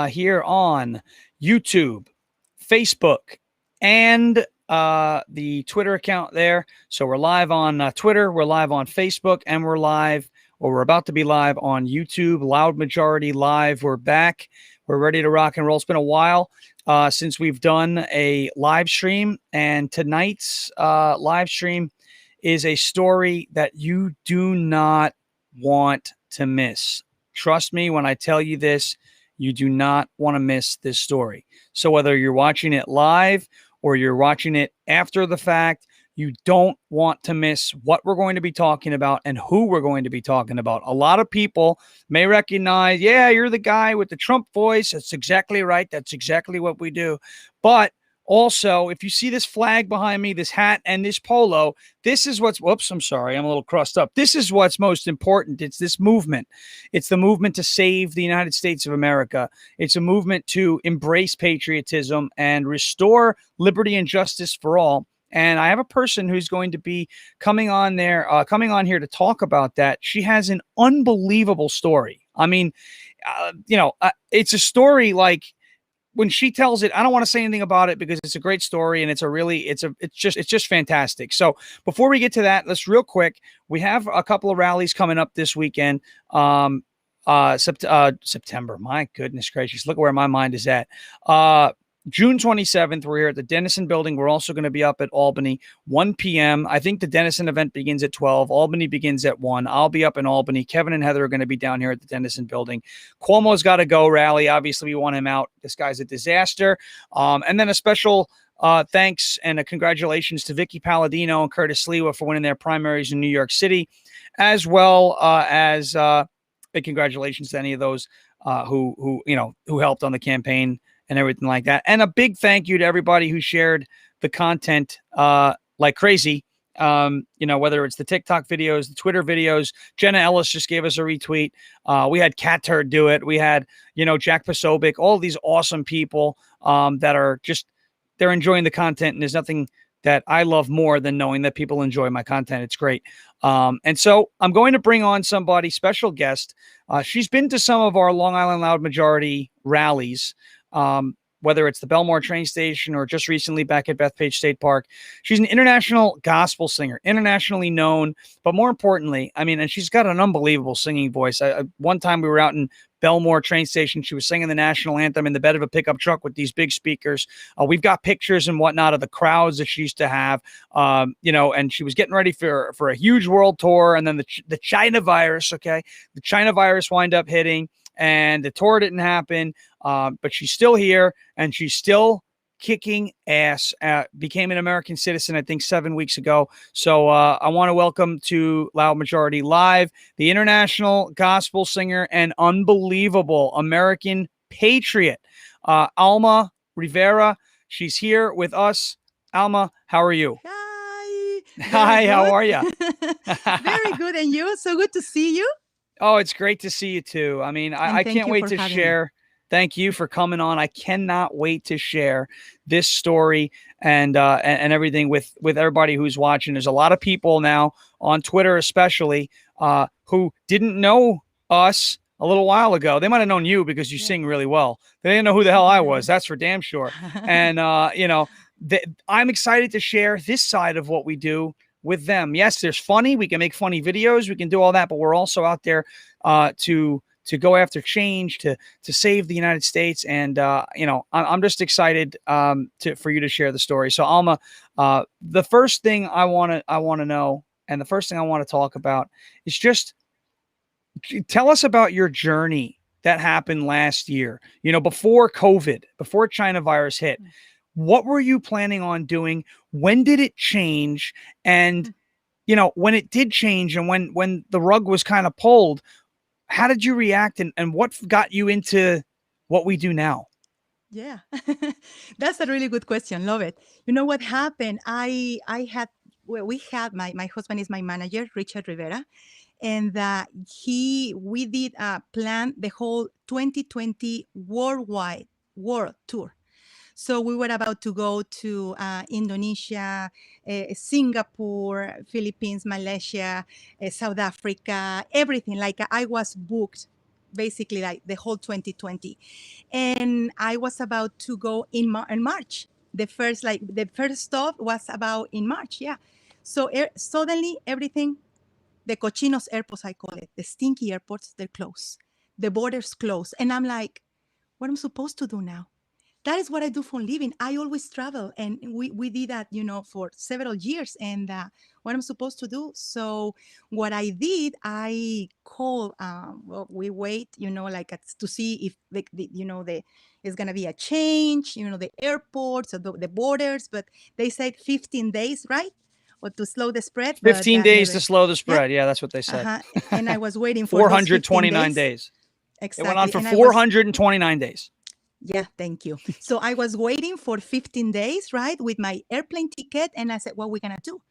here on YouTube, Facebook, and the Twitter account there. So we're live on Twitter, we're live on Facebook, and we're about to be live on YouTube. Loud Majority Live. We're back. We're ready to rock and roll. It's been a while since we've done a live stream, and tonight's live stream is a story that you do not want to miss. Trust me when I tell you this. You do not want to miss this story. So whether you're watching it live or you're watching it after the fact, you don't want to miss what we're going to be talking about and who we're going to be talking about. A lot of people may recognize, yeah, you're the guy with the Trump voice. That's exactly right. That's exactly what we do. But also, if you see this flag behind me, this hat and this polo, this is whoops, I'm sorry, I'm a little crossed up. This is what's most important. It's this movement. It's the movement to save the United States of America. It's a movement to embrace patriotism and restore liberty and justice for all. And I have a person who's going to be coming on here to talk about that. She has an unbelievable story. I mean, it's a story like, when she tells it, I don't want to say anything about it because it's a great story and it's just fantastic. So before we get to that, let's real quick. We have a couple of rallies coming up this weekend. September. My goodness gracious, look where my mind is at. June 27th, we're here at the Dennison building. We're also going to be up at Albany, 1 p.m. I think the Dennison event begins at 12. Albany begins at 1. I'll be up in Albany. Kevin and Heather are going to be down here at the Dennison building. Cuomo's got to go rally. Obviously, we want him out. This guy's a disaster. And then a special thanks and a congratulations to Vicky Palladino and Curtis Sliwa for winning their primaries in New York City, as well as a congratulations to any of those who helped on the campaign and everything like that. And a big thank you to everybody who shared the content like crazy. Whether it's the TikTok videos, the Twitter videos. Jenna Ellis just gave us a retweet. We had Cat Turd do it. We had, Jack Posobiec, all these awesome people that are they're enjoying the content. And there's nothing that I love more than knowing that people enjoy my content. It's great. And so I'm going to bring on somebody, special guest. She's been to some of our Long Island Loud Majority rallies. Whether it's the Belmore train station or just recently back at Bethpage State Park. She's an international gospel singer, internationally known, but more importantly, and she's got an unbelievable singing voice. One time we were out in Belmore train station. She was singing the national anthem in the bed of a pickup truck with these big speakers. We've got pictures and whatnot of the crowds that she used to have, and she was getting ready for a huge world tour. And then the China virus, the China virus wind up hitting. And the tour didn't happen, but she's still here, and she's still kicking ass. Became an American citizen, I think, 7 weeks ago. So I want to welcome to Loud Majority Live the international gospel singer and unbelievable American patriot, Alma Rivera. She's here with us. Alma, how are you? Hi. Hi, how are you? Very good. And you? So good to see you. Oh, it's great to see you too. I can't wait to share. Thank you for coming on. I cannot wait to share this story and everything with everybody who's watching. There's a lot of people now on Twitter, especially who didn't know us a little while ago. They might have known you because you sing really well. They didn't know who the hell I was. That's for damn sure. And I'm excited to share this side of what we do with them. Yes, there's funny. We can make funny videos. We can do all that, but we're also out there to go after change, to save the United States. And I'm just excited for you to share the story. So Alma, the first thing I want to know, and the first thing I want to talk about is just tell us about your journey that happened last year. Before COVID, before China virus hit. What were you planning on doing? When did it change? And, when it did change and when the rug was kind of pulled, how did you react and what got you into what we do now? Yeah, that's a really good question. Love it. You know what happened? We had my husband is my manager, Richard Rivera, and we did plan the whole 2020 world tour. So we were about to go to Indonesia, Singapore, Philippines, Malaysia, South Africa, everything. Like I was booked basically like the whole 2020. And I was about to go in March. The first stop was about in March. Yeah. So suddenly everything, the cochinos airports, I call it, the stinky airports, they're closed. The borders closed. And I'm like, what am I supposed to do now? That is what I do for a living. I always travel, and we did that, for several years. And what I'm supposed to do. So what I did, I call. Well, we wait, to see if it's gonna be a change. The airports or the borders, but they said 15 days, right? Or to slow the spread, but 15 that days never. to slow the Yeah. spread. Yeah, that's what they said. And I was waiting for those 429 15 days. days. Exactly. It went on for and 429 days. Yeah, thank you. So I was waiting for 15 days, right, with my airplane ticket. And I said, what are we going to do?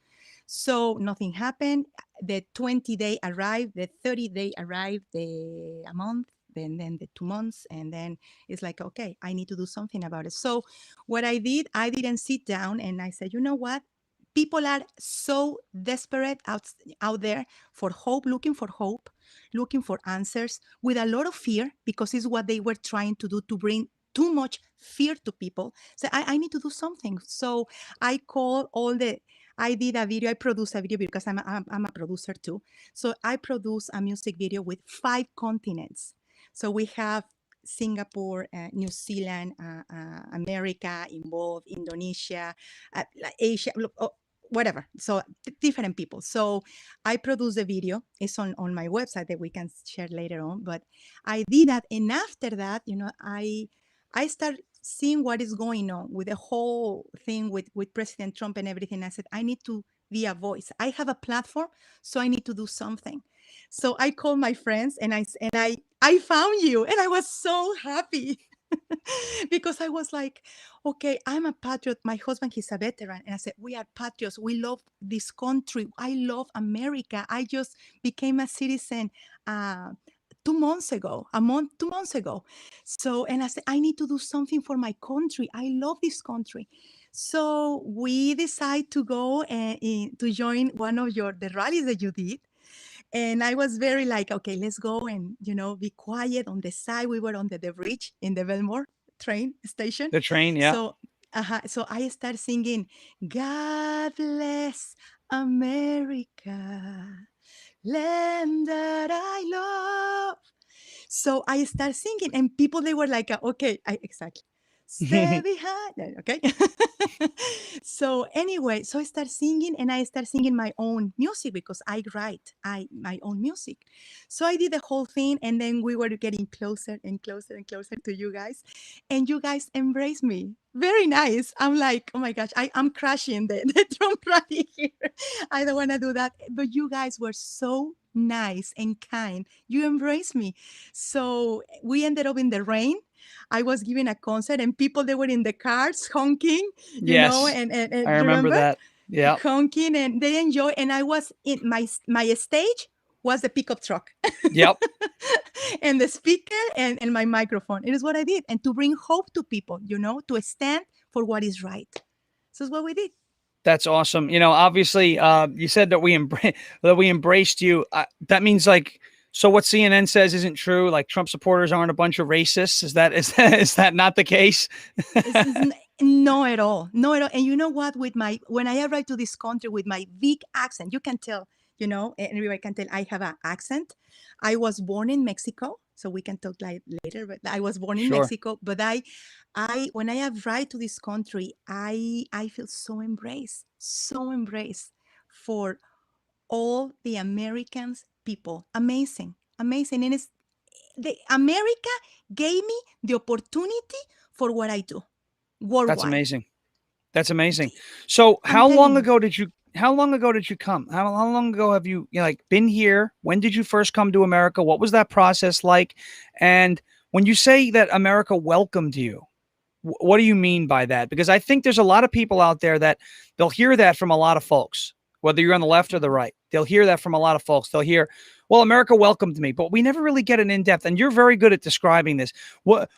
So nothing happened. The 20-day arrived, the 30-day arrived, a month, then the 2 months. And then it's like, okay, I need to do something about it. So what I did, I didn't sit down and I said, you know what? People are so desperate out there for hope, looking for answers with a lot of fear, because it's what they were trying to do, to bring too much fear to people. So I need to do something. So I did a video. I produced a video because I'm a producer too. So I produced a music video with 5 continents. So we have Singapore, New Zealand, America involved, Indonesia, Asia, whatever. So different people. So I produced the video. It's on my website that we can share later on. But I did that, and after that, I start seeing what is going on with the whole thing with President Trump and everything. I said, I need to be a voice. I have a platform, so I need to do something. So I called my friends and I found you, and I was so happy because I was like, okay, I'm a patriot. My husband, he's a veteran. And I said, we are patriots. We love this country. I love America. I just became a citizen 2 months ago, 2 months ago. So, and I said, I need to do something for my country. I love this country. So we decide to go to join one of the rallies that you did. And I was very like, okay, let's go and, be quiet on the side. We were on the bridge in the Belmore train station. The train, yeah. So I started singing, God bless America, land that I love. So I started singing, and people, they were like, okay, exactly. Stay behind. Okay. So anyway, so I started singing, and I started singing my own music because I write my own music. So I did the whole thing, and then we were getting closer and closer and closer to you guys, and you guys embraced me. Very nice. I'm like, oh my gosh, I'm crashing the Trump rally here. I don't want to do that. But you guys were so nice and kind. You embraced me. So we ended up in the rain. I was giving a concert, and people, they were in the cars honking, Yes, and I remember that. Yeah. honking, and they enjoy. And I was in my stage was the pickup truck. Yep. And the speaker and my microphone. It is what I did. And to bring hope to people, to stand for what is right. So that's what we did. That's awesome. Obviously, you said that we embraced you. That means like, so what CNN says isn't true. Like Trump supporters aren't a bunch of racists. Is that not the case? No at all. No at all. And you know what? When I arrived to this country with my big accent, you can tell, everybody can tell I have an accent. I was born in Mexico, so we can talk later, but I was born in Mexico. But when I arrived to this country, I feel so embraced for all the Americans people. Amazing. And America gave me the opportunity for what I do worldwide. That's amazing. That's amazing. So how long ago did you come? How long ago have you been here? When did you first come to America? What was that process like? And when you say that America welcomed you, what do you mean by that? Because I think there's a lot of people out there that they'll hear that from a lot of folks, whether you're on the left or the right. They'll hear that from a lot of folks. They'll hear, well, America welcomed me, but we never really get an in-depth. And you're very good at describing this. What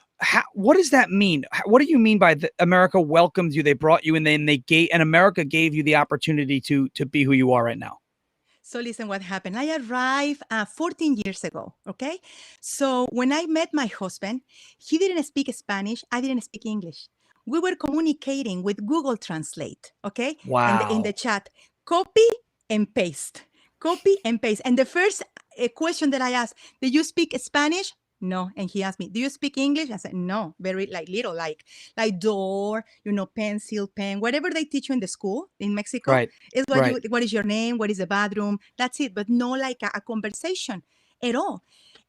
does that mean? What do you mean by America welcomed you? They brought you in, and America gave you the opportunity to be who you are right now. So listen what happened. I arrived 14 years ago, okay? So when I met my husband, he didn't speak Spanish, I didn't speak English. We were communicating with Google Translate, okay? In the Wow. chat, copy and paste. Copy and paste. And the first question that I asked, did you speak Spanish? No. And he asked me, do you speak English? I said, no, very like little, like door, pencil, pen, whatever they teach you in the school in Mexico Right. is Right. what is your name, what is the bathroom, that's it, but no like a conversation at all.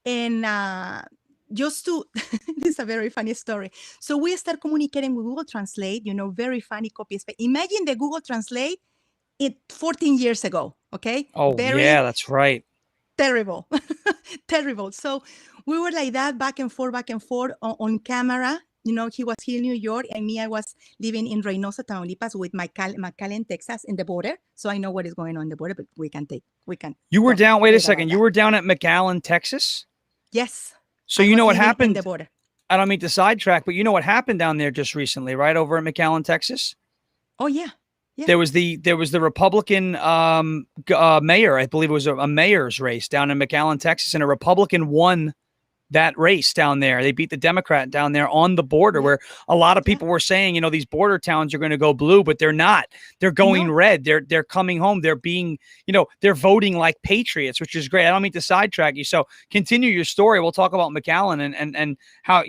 And just to this is a very funny story. So we start communicating with Google Translate, very funny copy. Imagine the Google Translate 14 years ago, okay? Oh, Very yeah, that's right. terrible. Terrible. So we were like that back and forth on camera. He was here in New York, and me, I was living in Reynosa, Tamaulipas, with McAllen, Texas, in the border. So I know what is going on in the border, but we can You were down, wait a forget about second. You that. were down at McAllen, Texas? Yes, So I you know was what living in the happened? border. I don't mean to sidetrack, but you know what happened down there just recently, right? Over at McAllen, Texas? Oh yeah, yeah. There was the Republican mayor. I believe it was a mayor's race down in McAllen, Texas, and a Republican won that race down there. They beat the Democrat down there on the border, Yeah, where a lot of yeah. people were saying, these border towns are going to go blue, but they're not. They're going No, red. They're coming home. They're being, they're voting like patriots, which is great. I don't mean to sidetrack you. So continue your story. We'll talk about McAllen and how,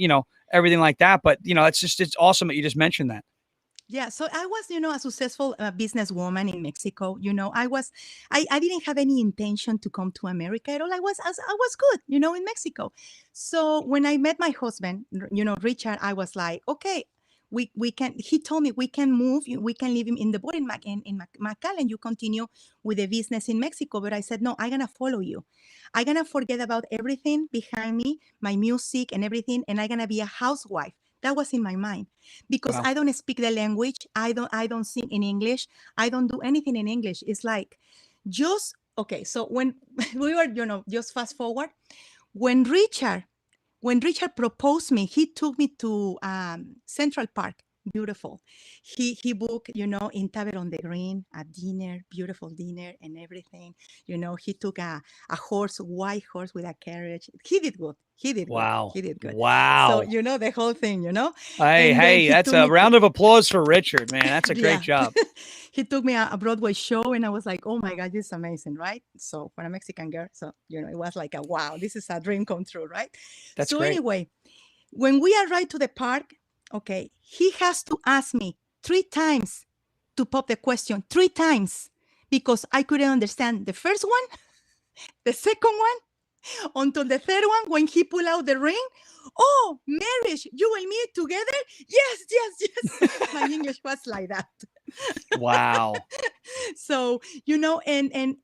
everything like that. But it's awesome that you just mentioned that. yeah. So I was, a successful businesswoman in Mexico. I didn't have any intention to come to America at all. I was good, in Mexico. So when I met my husband, Richard, I was like, okay, we can. He told me we can move. We can leave him in the board in McAllen. You continue with the business in Mexico. But I said, no, I'm gonna follow you. I'm gonna forget about everything behind me, my music and everything, and I'm gonna be a housewife. That was in my mind because Wow. I don't speak the language. I don't sing in English. I don't do anything in English. It's like just okay. So when we were, just fast forward, when Richard when Richard proposed me, he took me to Central Park. Beautiful. He booked, in Tavern on the Green, a dinner, beautiful dinner and everything. He took a horse, white horse with a carriage. He did good. He did good. Wow. He did good. So, Wow. the whole thing. Hey, And then hey, he that's took a me to, round of applause for Richard, man. That's a great yeah. job. He took me a Broadway show, and I was like, oh my God, this is amazing, right? So for a Mexican girl, so, it was like wow, this is a dream come true, right? That's So great. anyway, when we arrived to the park, okay, he has to ask me 3 times to pop the question, 3 times, because I couldn't understand the first one, the second one, until the third one when he pulled out the ring. Oh, marriage, you and me together? Yes, yes, yes. My English was like that. Wow. So, and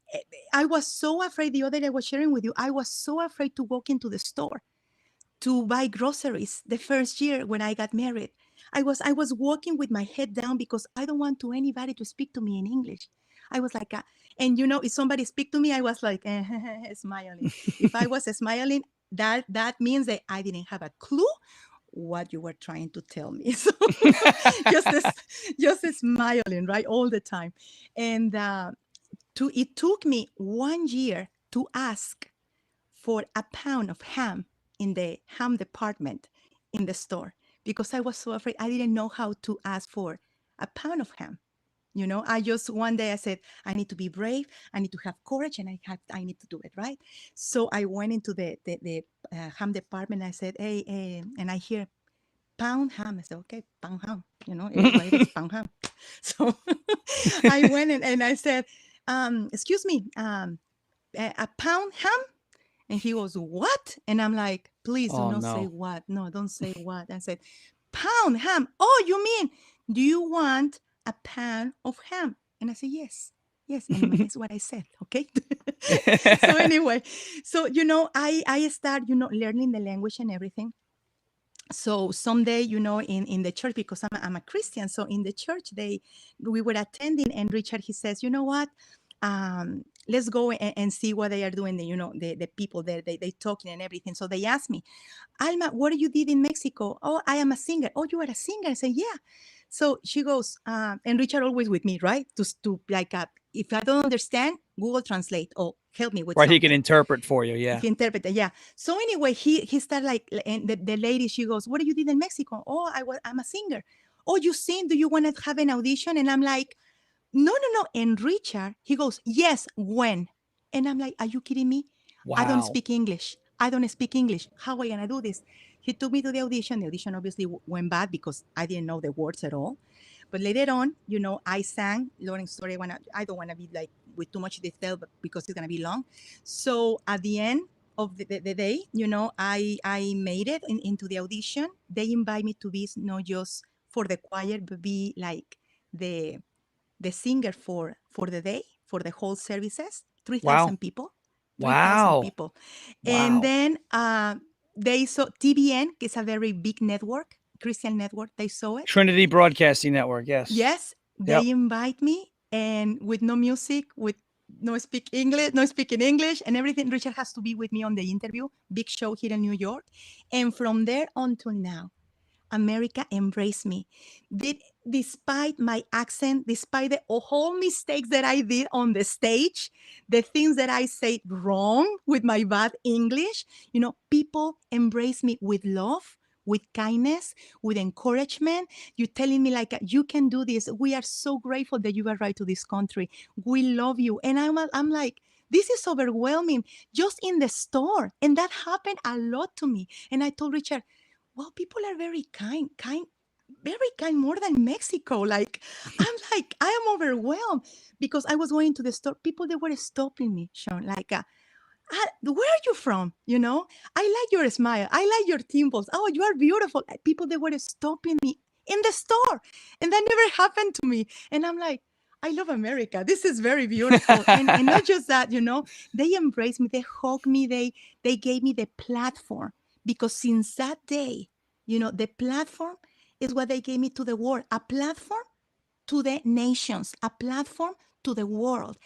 I was so afraid. The other day I was sharing with you, I was so afraid to walk into the store to buy groceries the first year when I got married. I was walking with my head down because I don't want anybody to speak to me in English. I was like, and if somebody speak to me, I was like smiling. If I was smiling, that means that I didn't have a clue what you were trying to tell me. So just smiling, right, all the time. And it took me 1 year to ask for a pound of ham in the ham department in the store because I was so afraid. I didn't know how to ask for a pound of ham. I just one day I said, I need to be brave. I need to have courage, and I need to do it, right? So I went into the ham department. I said, hey, and I hear pound ham. I said, okay, pound ham. What it is, pound ham. So I went and I said, excuse me, a pound ham? And he goes, what? And I'm like, please do Oh, not say no. what. No, don't say what. I said, pound ham. Oh, you mean, do you want a pound of ham? And I said, yes. Yes. And it's what I said. Okay. So anyway, so, I start, learning the language and everything. So someday, in the church, because I'm a Christian. So in the church, we were attending, and Richard, he says, you know what? Let's go and see what they are doing. The people there, they talking and everything. So they asked me, Alma, what do you did in Mexico? Oh, I am a singer. Oh, you are a singer? I say, yeah. So she goes, and Richard always with me, right? To like if I don't understand, Google Translate or help me with Right. something. He can interpret for you. Yeah. He interpreted, yeah. So anyway, he started like, and the lady, she goes, "What do you did in Mexico?" "Oh, I'm a singer." "Oh, you sing? Do you want to have an audition?" And I'm like, "No, no, no." And Richard, he goes, "Yes, when?" And I'm like, "Are you kidding me? I don't Wow. speak English. I don't speak English. How am I gonna do this?" He took me to the audition. The audition obviously went bad because I didn't know the words at all. But later on, I sang. Long story. I don't wanna be like with too much detail, but because it's gonna be long. So at the end of the day, I made it into the audition. They invite me to be not just for the choir, but be like the singer for the day, for the whole services. Wow. 3,000 people. 3,000 Wow. people. And Wow. then they saw TBN, is a very big network, Christian network. They saw it. Trinity Broadcasting Network. Yes. Yes, Yep. they invite me, and with no music, with no speaking English, and everything. Richard has to be with me on the interview. Big show here in New York, and from there until now, America embraced me. Despite my accent, despite the whole mistakes that I did on the stage, the things that I said wrong with my bad English, people embrace me with love, with kindness, with encouragement. You're telling me like, you can do this. We are so grateful that you arrived to this country. We love you. And I'm like, this is overwhelming just in the store. And that happened a lot to me. And I told Richard, well, people are very very kind, more than Mexico. Like, I am overwhelmed because I was going to the store. People, they were stopping me, Sean, like, where are you from? I like your smile. I like your dimples. Oh, you are beautiful. People, they were stopping me in the store. And that never happened to me. And I'm like, I love America. This is very beautiful. And not just that, they embraced me. They hugged me. They gave me the platform. Because since that day, the platform is what they gave me to the world. A platform to the nations, a platform to the world.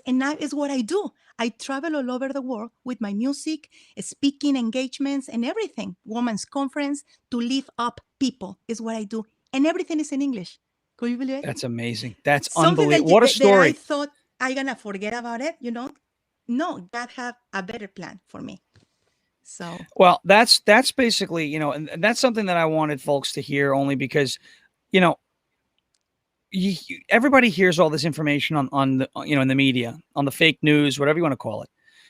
And that is what I do. I travel all over the world with my music, speaking engagements, and everything. Women's conference to lift up people is what I do. And everything is in English. Could you believe it? That's amazing. That's Something unbelievable. What a that I story. thought I gonna forget about it, No, God have a better plan for me. So Well, that's basically, and that's something that I wanted folks to hear only because, you know, everybody hears all this information on the, in the media, on the fake news, whatever you want to call it.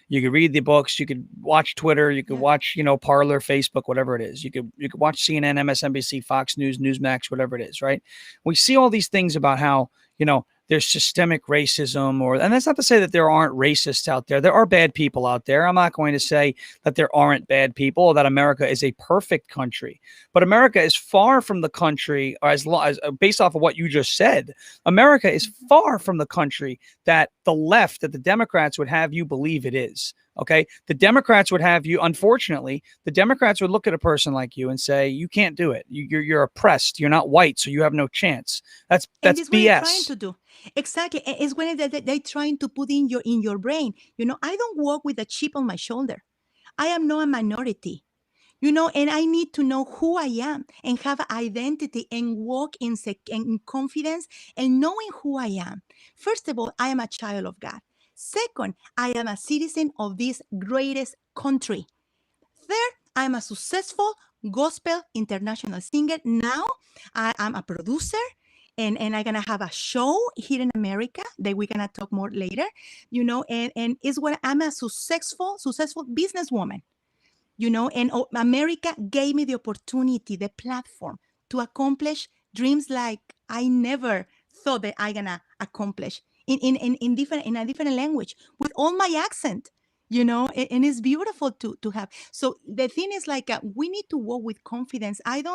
You could read the books, you could watch Twitter, you could watch, Parler, Facebook, whatever it is. You could watch CNN, MSNBC, Fox News, Newsmax, whatever it is, right? We see all these things about how, there's systemic racism, and that's not to say that there aren't racists out there. There are bad people out there. I'm not going to say that there aren't bad people or that America is a perfect country. But America is far from the country, or as based off of what you just said, America is far from the country that the Democrats would have you believe it is. Okay. The Democrats would have you, unfortunately, the Democrats would look at a person like you and say, you can't do it. You're oppressed. You're not white, so you have no chance. That's BS. What they're trying BS. to do. Exactly. It's when they're trying to put in your brain. I don't walk with a chip on my shoulder. I am not a minority. And I need to know who I am and have identity and walk in confidence and knowing who I am. First of all, I am a child of God. Second, I am a citizen of this greatest country. Third, I'm a successful gospel international singer. Now I'm a producer, and I'm gonna have a show here in America that we're gonna talk more later, and it's what I'm a successful businesswoman. And America gave me the opportunity, the platform to accomplish dreams like I never thought that I gonna accomplish in a different language with all my accent, and it's beautiful to have. So the thing is like, we need to walk with confidence. And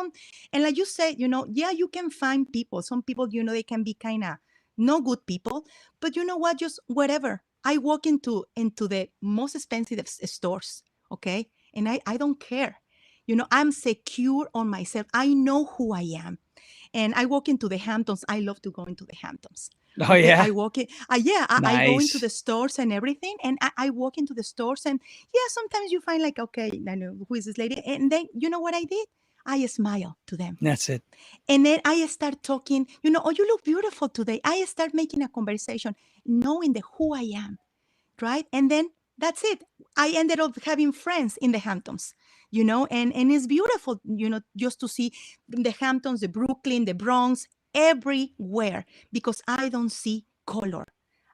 like you said, yeah, you can find people. Some people, they can be kind of no good people, but you know what? Just whatever. I walk into the most expensive stores, okay? And I don't care. I'm secure on myself. I know who I am. And I walk into the Hamptons. I love to go into the Hamptons. Oh, Okay, yeah. I walk in. I go into Nice. the stores and everything. And I walk into the stores. And yeah, sometimes you find like, okay, I know, who is this lady? And then you know what I did? I smile to them. That's it. And then I start talking, oh, you look beautiful today. I start making a conversation, knowing who I am, right? And then that's it. I ended up having friends in the Hamptons, and it's beautiful, just to see the Hamptons, the Brooklyn, the Bronx, everywhere, because I don't see color.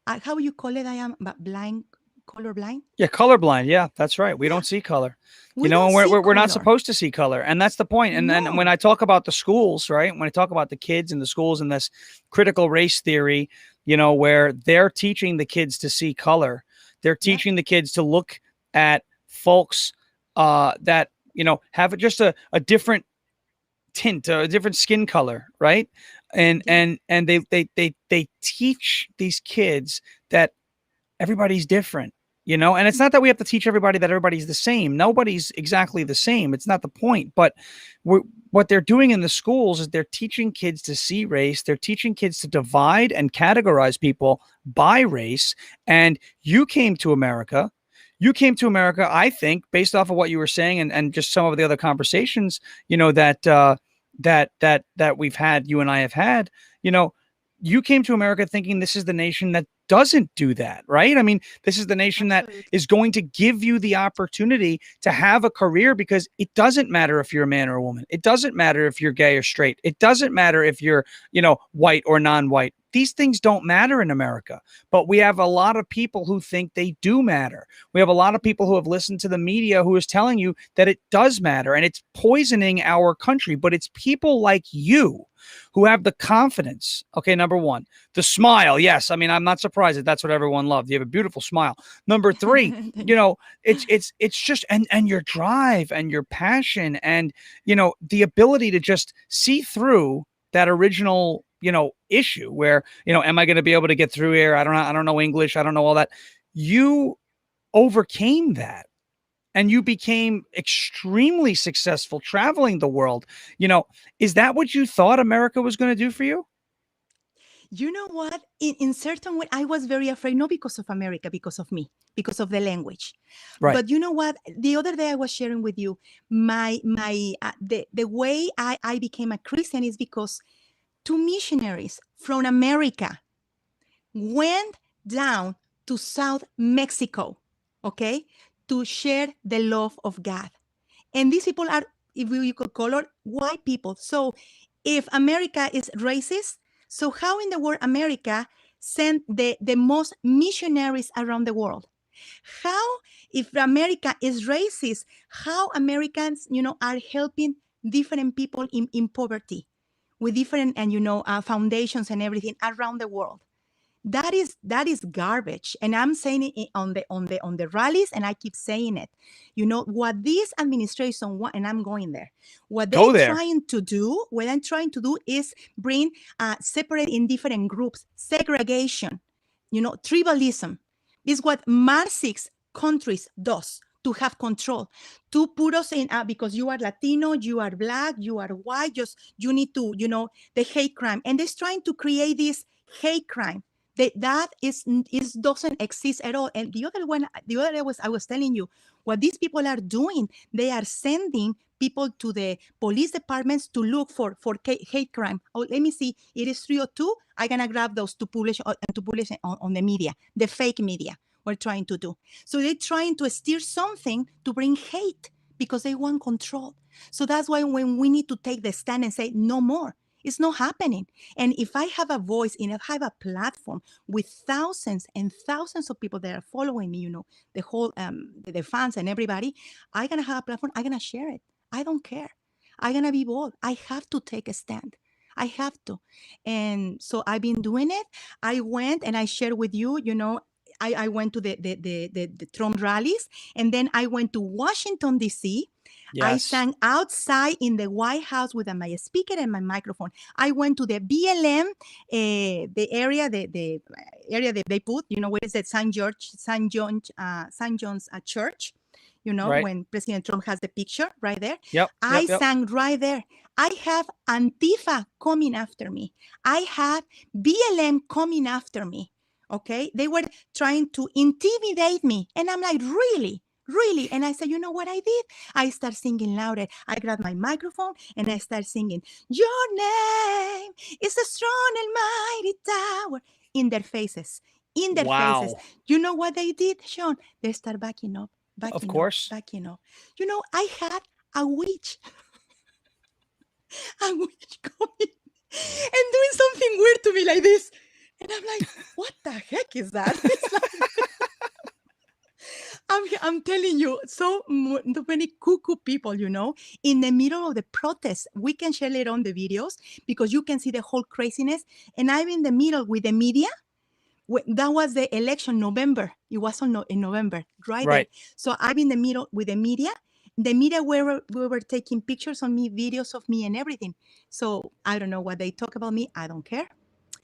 How you call it? I am blind, colorblind. Yeah, colorblind. Yeah, that's right. We don't see color. We And don't see we're not color. supposed to see color. And that's the point. And then when No. I talk about the schools, right? When I talk about the kids in the schools and this critical race theory, where they're teaching the kids to see color, they're teaching the kids to look at folks that, have just a different tint, a different skin color, right? And they teach these kids that everybody's different, and it's not that we have to teach everybody that everybody's the same. Nobody's exactly the same. It's not the point. But what they're doing in the schools is they're teaching kids to see race. They're teaching kids to divide and categorize people by race. And you came to America, I think, based off of what you were saying and just some of the other conversations, that we've had, you and I have had, you came to America thinking this is the nation that doesn't do that, right? I mean, this is the nation Absolutely. that is going to give you the opportunity to have a career, because it doesn't matter if you're a man or a woman. It doesn't matter if you're gay or straight. It doesn't matter if you're, white or non-white. These things don't matter in America, but we have a lot of people who think they do matter. We have a lot of people who have listened to the media who is telling you that it does matter, and it's poisoning our country. But it's people like you who have the confidence. Okay, number one, the smile. Yes, I mean, I'm not surprised that that's what everyone loved. You have a beautiful smile. Number three, it's just and your drive and your passion and the ability to just see through that original issue where am I going to be able to get through here? I don't know English. I don't know all that. You overcame that. And you became extremely successful traveling the world. Is that what you thought America was going to do for you? You know what? In certain way, I was very afraid, not because of America, because of me, because of the language. Right. But you know what? The other day I was sharing with you the way I became a Christian is because two missionaries from America went down to South Mexico, okay, to share the love of God. And these people are, if we could call it, white people. So if America is racist, so how in the world America sent the most missionaries around the world? How, if America is racist, how Americans, are helping different people in poverty with different and foundations and everything around the world? That is garbage. And I'm saying it on the rallies, and I keep saying it. What this administration want, and I'm going there. What I'm trying to do is bring separate in different groups, segregation, tribalism. This is what Marxist countries does to have control, to put us in because you are Latino, you are Black, you are white, you need to, the hate crime. And they're trying to create this hate crime. That doesn't exist at all. And the other was I was telling you what these people are doing. They are sending people to the police departments to look for hate crime. Oh, let me see. It is 302. I'm gonna grab those to publish on the media, the fake media. We're trying to do. So they're trying to steer something to bring hate because they want control. So that's why when we need to take the stand and say no more. It's not happening. And if I have a voice and if I have a platform with thousands and thousands of people that are following me, the whole, the fans and everybody, I'm going to have a platform. I'm going to share it. I don't care. I'm going to be bold. I have to take a stand. I have to. And so I've been doing it. I went and I shared with you, I went to the Trump rallies, and then I went to Washington, D.C., Yes. I sang outside in the White House with my speaker and my microphone. I went to the BLM, the area that they put, where is it? St. John's Church, right. When President Trump has the picture right there. I sang right there. I have Antifa coming after me. I have BLM coming after me. Okay, they were trying to intimidate me, and I'm like, really? Really. And I said, you know what I did? I start singing louder. I grabbed my microphone and I start singing, your name is a strong and mighty tower. In their faces. In their faces. Wow. You know what they did, Sean? They start backing up, Of backing up, course. backing up. You know, I had a witch. A witch coming and doing something weird to me like this. And I'm like, what the heck is that? It's like, I'm telling you, so many cuckoo people, you know, in the middle of the protest. We can share later on the videos because you can see the whole craziness. And I'm in the middle with the media. That was the election, November. It was in November, right there. Right. So I'm in the middle with the media. The media we were taking pictures on me, videos of me and everything. So I don't know what they talk about me. I don't care,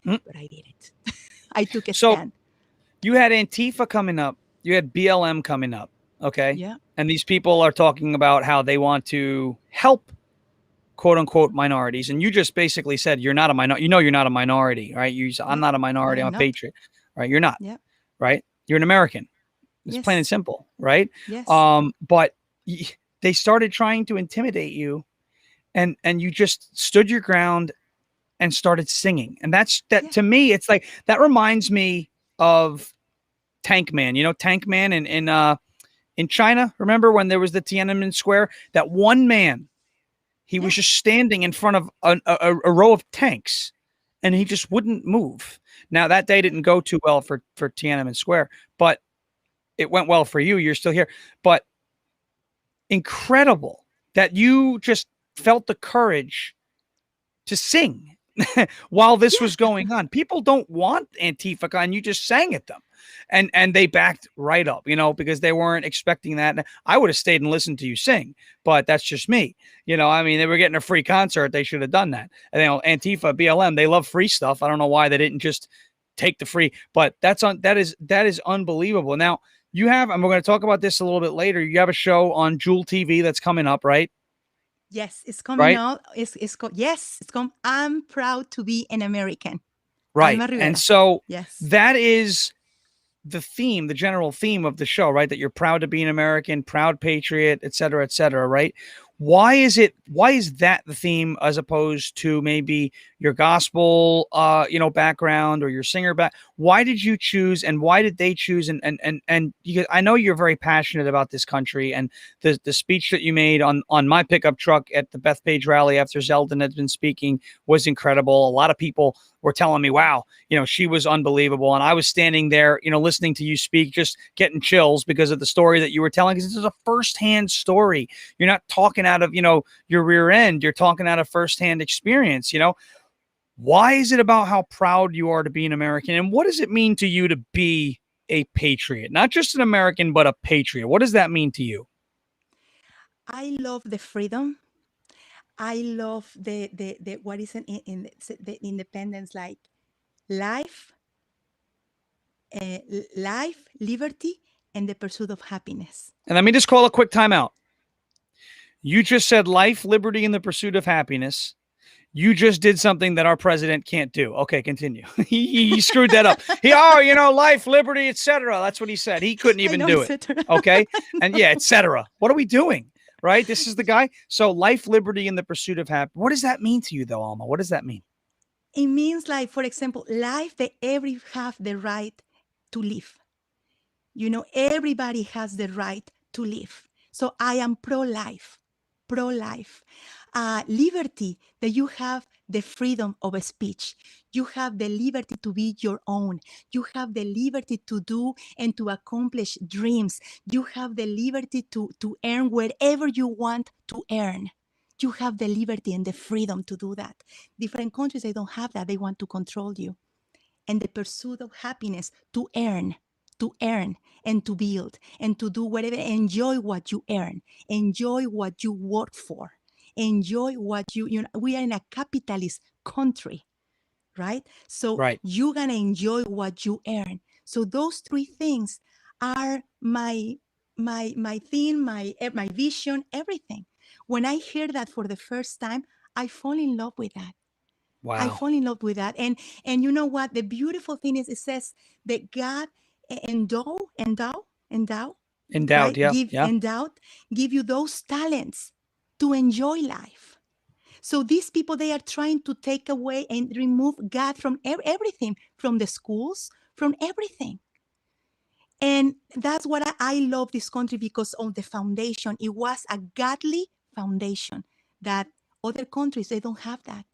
Mm. but I did it. I took a So stand. you had Antifa coming up. You had BLM coming up. Okay. Yeah. And these people are talking about how they want to help, quote unquote, minorities. And you just basically said you're not a minority. You know, you're not a minority, right? I'm not a minority. I'm a patriot, right? You're not, right? You're an American. It's plain and simple, right? Yes. But they started trying to intimidate you, and you just stood your ground and started singing. And that to me, it's like that reminds me of Tank Man. You know, Tank Man in China. Remember when there was the Tiananmen Square? That one man, he was just standing in front of a row of tanks, and he just wouldn't move. Now that day didn't go too well for Tiananmen Square, but it went well for you. You're still here, but incredible that you just felt the courage to sing while this was going on. People don't want Antifa, and you just sang at them, and they backed right up, you know, because they weren't expecting that. I would have stayed and listened to you sing, but that's just me. You know, I mean, they were getting a free concert. They should have done that. And, you know, Antifa BLM, they love free stuff. I don't know why they didn't just take the free, but that is unbelievable. Now you have, and we're going to talk about this a little bit later. You have a show on Jewel TV that's coming up, right? Yes, it's coming out. It's called, yes, it's come. I'm proud to be an American. Right. Alma Rivera. And so yes, that is the theme, the general theme of the show, right? That you're proud to be an American, proud patriot, et cetera, right? Why is that the theme as opposed to maybe your gospel, background or your singer back? Why did you choose, and why did they choose? And I know you're very passionate about this country, and the speech that you made on my pickup truck at the Bethpage rally after Zeldin had been speaking was incredible. A lot of people were telling me, wow, you know, she was unbelievable. And I was standing there, you know, listening to you speak, just getting chills because of the story that you were telling, because this is a firsthand story. You're not talking out of, you know, your rear end. You're talking out of firsthand experience, you know. Why is it about how proud you are to be an American? And what does it mean to you to be a patriot? Not just an American, but a patriot. What does that mean to you? I love the freedom. I love the what is in the independence, like life, life, liberty, and the pursuit of happiness. And let me just call a quick timeout. You just said life, liberty, and the pursuit of happiness. You just did something that our president can't do. Okay, continue. he screwed that up. Life, liberty, etc. That's what he said. He couldn't even do it. Okay, and etc. What are we doing? Right? This is the guy. So life, liberty, and the pursuit of happiness. What does that mean to you, though, Alma? What does that mean? It means, like, for example, life, that every have the right to live. You know, everybody has the right to live. So I am pro-life, pro-life. Liberty, that you have the freedom of speech. You have the liberty to be your own. You have the liberty to do and to accomplish dreams. You have the liberty to earn wherever you want to earn. You have the liberty and the freedom to do that. Different countries, they don't have that. They want to control you. And the pursuit of happiness, to earn and to build and to do whatever. Enjoy what you earn. Enjoy what you work for. Enjoy what we are in a capitalist country, right? So you're going to enjoy what you earn. So those three things are my theme, my vision, everything. When I hear that for the first time, I fall in love with that. Wow. I fall in love with that. And you know what? The beautiful thing is, it says that God endow Endowed. right? Yeah. Yeah. Endowed, give you those talents to enjoy life. So these people, they are trying to take away and remove God from everything, from the schools, from everything. And that's what I love this country, because of the foundation. It was a godly foundation that other countries, they don't have that.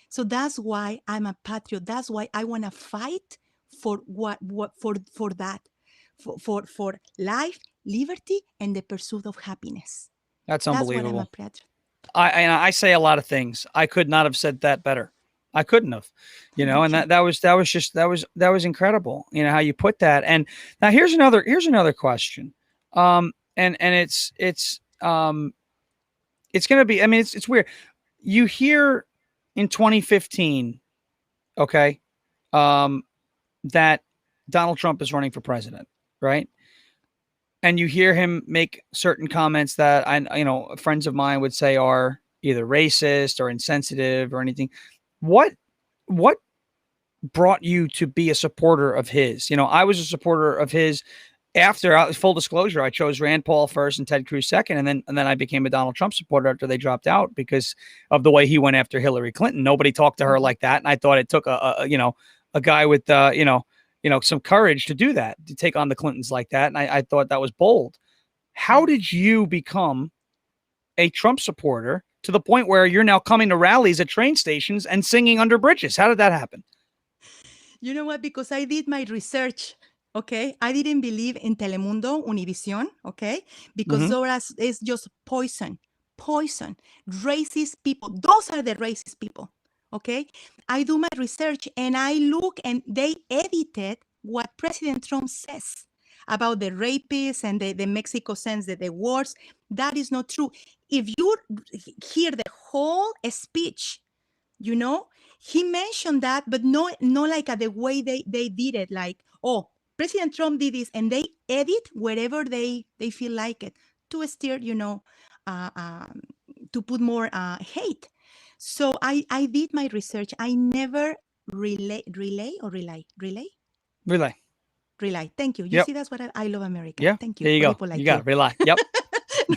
So that's why I'm a patriot. That's why I want to fight for for that, for life, liberty, and the pursuit of happiness. That's That's what I'm a unbelievable. patriot. I say a lot of things. I could not have said that better. I couldn't have, and Thank you. that was incredible. How you put that. And now here's another question. And it's going to be, I mean, it's weird. You hear in 2015, okay, that Donald Trump is running for president, right? And you hear him make certain comments that friends of mine would say are either racist or insensitive or anything. What brought you to be a supporter of his? I was a supporter of his after, full disclosure, I chose Rand Paul first and Ted Cruz second, and then I became a Donald Trump supporter after they dropped out because of the way he went after Hillary Clinton. Nobody talked to her like that, and I thought it took a guy with some courage to do that, to take on the Clintons like that, and I thought that was bold. How did you become a Trump supporter to the point where you're now coming to rallies at train stations and singing under bridges? How did that happen? You know what? Because I did my research. Okay, I didn't believe in Telemundo, Univision. Okay, because those is just poison, racist people. Those are the racist people. Okay, I do my research and I look, and they edited what President Trump says about the rapists and the Mexico sends the wars. That is not true. If you hear the whole speech, he mentioned that, but no like the way they did it. Like, oh, President Trump did this, and they edit wherever they feel like it to steer, to put more hate. So I did my research. I never relay. Thank you. You see, that's what I love America. Yeah. Thank you. There you go. People like you got to rely. Yep.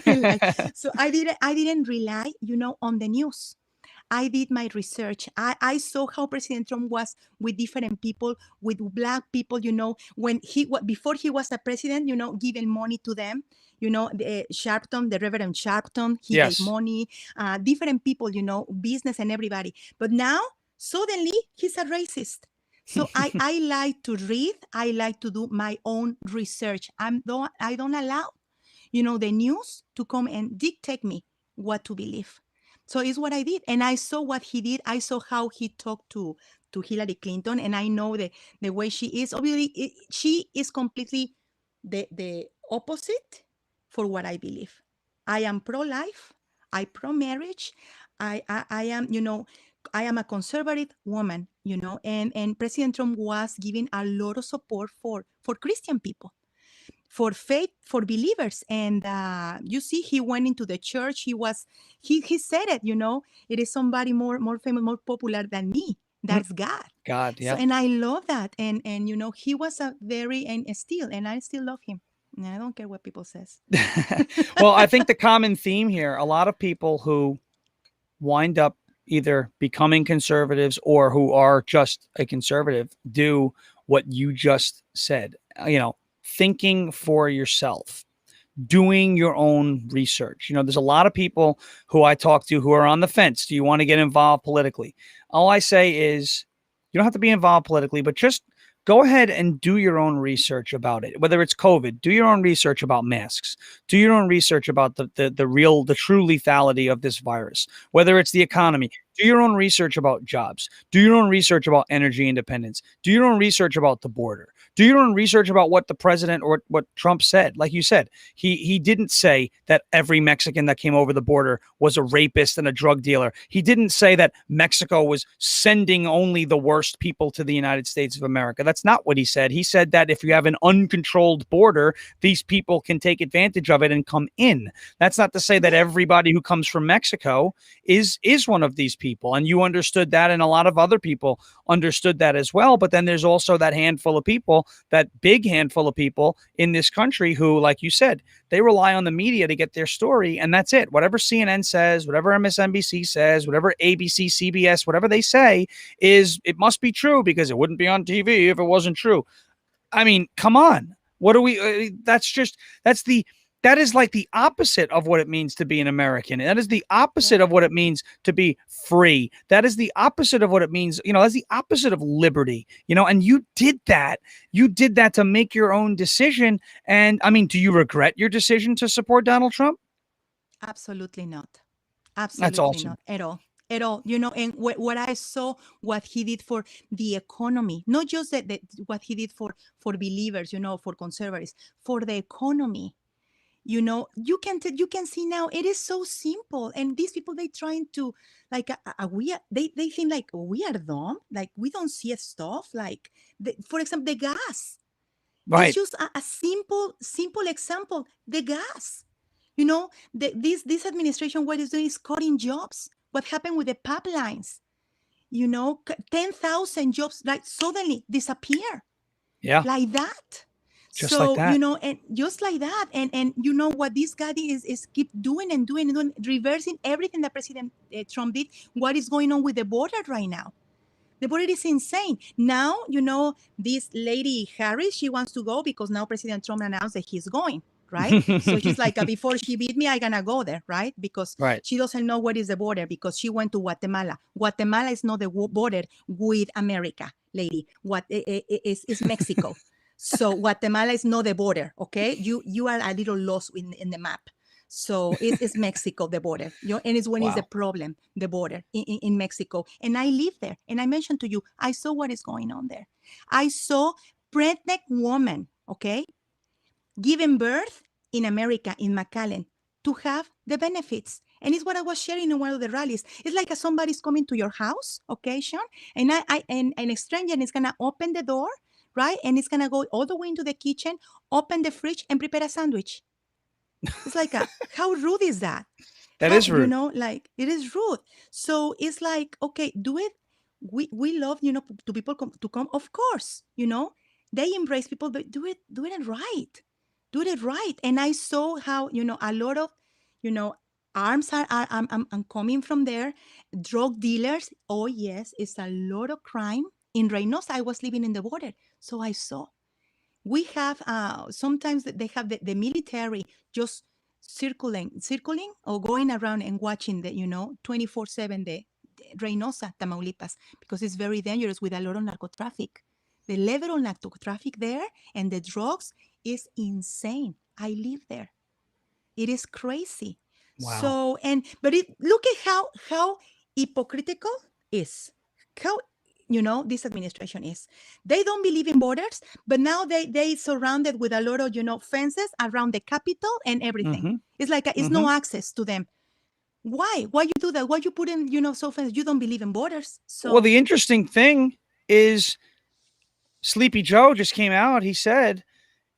rely. So I didn't rely, on the news. I did my research. I saw how President Trump was with different people, with Black people, when before he was a president, giving money to them, the Sharpton, the Reverend Sharpton, he gave money, different people, business and everybody. But now, suddenly, he's a racist. So I like to read. I like to do my own research. I don't allow, the news to come and dictate me what to believe. So it's what I did. And I saw what he did. I saw how he talked to Hillary Clinton. And I know the way she is. Obviously, she is completely the opposite for what I believe. I am pro-life. I pro-marriage. I am, I am a conservative woman, and President Trump was giving a lot of support for Christian people, for faith, for believers. And you see, he went into the church. He said it, it is somebody more famous, more popular than me. That's God. God, yeah. So, and I love that. And he was a very, and I still love him. And I don't care what people says. Well, I think the common theme here, a lot of people who wind up either becoming conservatives or who are just a conservative do what you just said, thinking for yourself, doing your own research. There's a lot of people who I talk to who are on the fence. Do you want to get involved politically? All I say is you don't have to be involved politically, but just go ahead and do your own research about it. Whether it's COVID, do your own research about masks, do your own research about the true lethality of this virus. Whether it's the economy, do your own research about jobs, do your own research about energy independence, do your own research about the border, do your own research about what the president or what Trump said. Like you said, he didn't say that every Mexican that came over the border was a rapist and a drug dealer. He didn't say that Mexico was sending only the worst people to the United States of America. That's not what he said. He said that if you have an uncontrolled border, these people can take advantage of it and come in. That's not to say that everybody who comes from Mexico is one of these people, and you understood that, and a lot of other people understood that as well. But then there's also that handful of people, that big handful of people in this country who, like you said, they rely on the media to get their story, and that's it. Whatever CNN says, whatever MSNBC says, whatever ABC, CBS, whatever they say, it must be true because it wouldn't be on TV if it wasn't true. I mean, come on. What do we? That is like the opposite of what it means to be an American. That is the opposite of what it means to be free. That is the opposite of what it means. That's the opposite of liberty, and you did that. You did that to make your own decision. And I mean, do you regret your decision to support Donald Trump? Absolutely not. That's Absolutely awesome. not at all. At all, and what I saw, what he did for the economy, not just that what he did for believers, for conservatives, for the economy. You can see now it is so simple, and these people, they trying to like they think like we are dumb, like we don't see stuff like for example, the gas. Right. It's just a simple example. The gas, this administration, what is doing is cutting jobs. What happened with the pipelines? 10,000 jobs like suddenly disappear. Yeah. Like that. Just like that. And just like that. And what this guy is keep doing and doing and doing, reversing everything that President Trump did. What is going on with the border right now? The border is insane. Now, this lady Harris, she wants to go because now President Trump announced that he's going, right? So she's like, before she beat me, I'm going to go there, right? Because she doesn't know what is the border because she went to Guatemala. Guatemala is not the border with America, lady. What is Mexico. So Guatemala is not the border, okay? You are a little lost in the map. So it's Mexico, the border. And it's when it's the problem, the border in Mexico. And I live there. And I mentioned to you, I saw what is going on there. I saw pregnant woman, okay, giving birth in America, in McAllen, to have the benefits. And it's what I was sharing in one of the rallies. It's like somebody's coming to your house, okay, Sean? And an stranger is going to open the door, right? And it's going to go all the way into the kitchen, open the fridge, and prepare a sandwich. It's like, how rude is that? That is rude. Like it is rude. So it's like, okay, do it. We love, to people to come. Of course, they embrace people, but do it right. Do it right. And I saw how, a lot of, arms are coming from there. Drug dealers. Oh yes, it's a lot of crime in Reynosa. I was living in the border, so I saw. We have sometimes they have the military just circling or going around and watching the 24/7 the Reynosa, Tamaulipas, because it's very dangerous with a lot of narcotraffic. The level of narcotraffic there and the drugs is insane. I live there. It is crazy. Wow. So but look at how hypocritical is. How this administration is. They don't believe in borders, but now they surrounded with a lot of fences around the Capitol and everything. Mm-hmm. It's like it's no access to them. Why you do that? Why you put in so fences? You don't believe in borders. So well, the interesting thing is Sleepy Joe just came out. He said,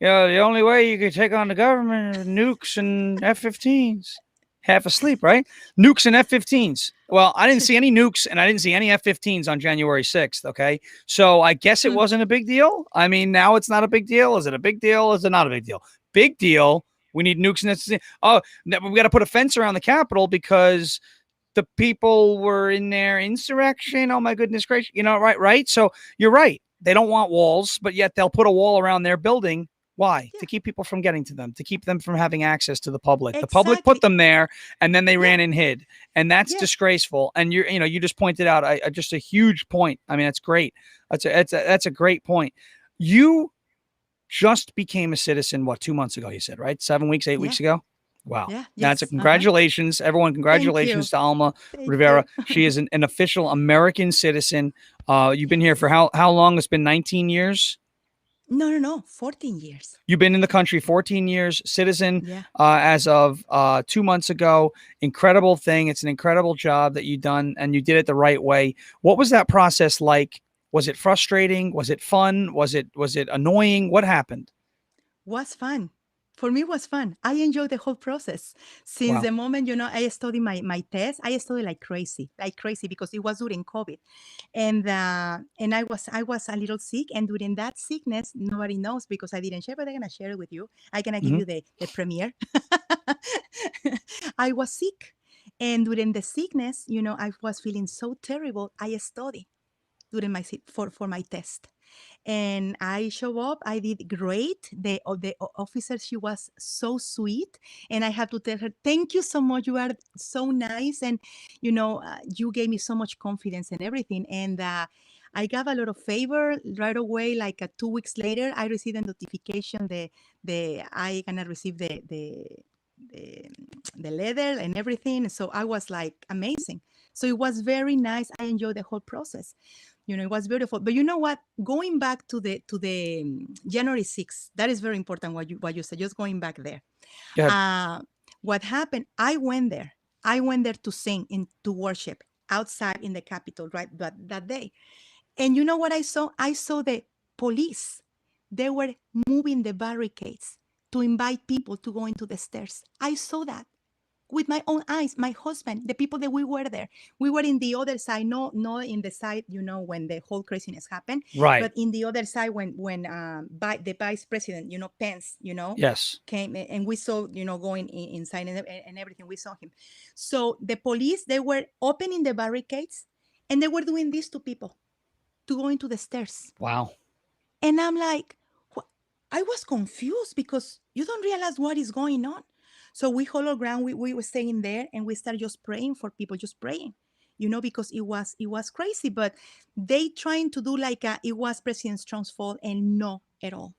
the only way you could take on the government are nukes and F-15s. Half asleep, right? Nukes and F-15s. Well, I didn't see any nukes and I didn't see any F-15s on January 6th, okay? So I guess it wasn't a big deal. I mean, now it's not a big deal. Is it a big deal? Is it not a big deal? Big deal. We need nukes and F-15s. Oh, we got to put a fence around the Capitol because the people were in their insurrection. Oh, my goodness gracious. Right? So you're right. They don't want walls, but yet they'll put a wall around their building. Why? Yeah. To keep people from getting to them, to keep them from having access to the public. Exactly. The public put them there and then they ran and hid. And that's disgraceful. And you just pointed out just a huge point. I mean, that's great. That's a great point. You just became a citizen, 2 months ago, you said, right? 7 weeks, 8 weeks ago? Wow. Yeah. That's a congratulations. Everyone, congratulations to Alma Rivera. She is an official American citizen. You've been here for how long? It's been 19 years? No. 14 years. You've been in the country 14 years, citizen as of 2 months ago. Incredible thing. It's an incredible job that you've done, and you did it the right way. What was that process like? Was it frustrating? Was it fun? Was it annoying? What happened? Was fun. For me, it was fun. I enjoyed the whole process. Since Wow. the moment, I studied my test, I studied like crazy because it was during COVID. And I was a little sick. And during that sickness, nobody knows because I didn't share, but I'm gonna share it with you. I'm gonna give Hmm. you the premiere. I was sick. And during the sickness, I was feeling so terrible. I studied during for my test, and I show up. I did great. The officer, she was so sweet, and I had to tell her, "Thank you so much. You are so nice, and you gave me so much confidence and everything." And I got a lot of favor right away. Like 2 weeks later, I received a notification. The I gonna receive the the letter and everything. So I was like amazing. So it was very nice. I enjoyed the whole process. It was beautiful. But you know what? Going back to the January 6th, that is very important. What you said. Just going back there. Go ahead. Uh, what happened? I went there. I went there to sing and to worship outside in the Capitol, right? That day. And you know what I saw? I saw the police. They were moving the barricades to invite people to go into the stairs. I saw that with my own eyes. My husband, the people that we were there, we were in the other side, no, not in the side, when the whole craziness happened, Right. but in the other side when the vice president, Pence, Yes. came, and we saw, going inside and everything. We saw him. So the police, they were opening the barricades, and they were doing this to people to go into the stairs. Wow. And I'm like, I was confused because you don't realize what is going on. So we hold our ground. We were staying there, and we started just praying for people, just praying, because it was crazy. But they trying to do like it was President Trump's fault, and no at all,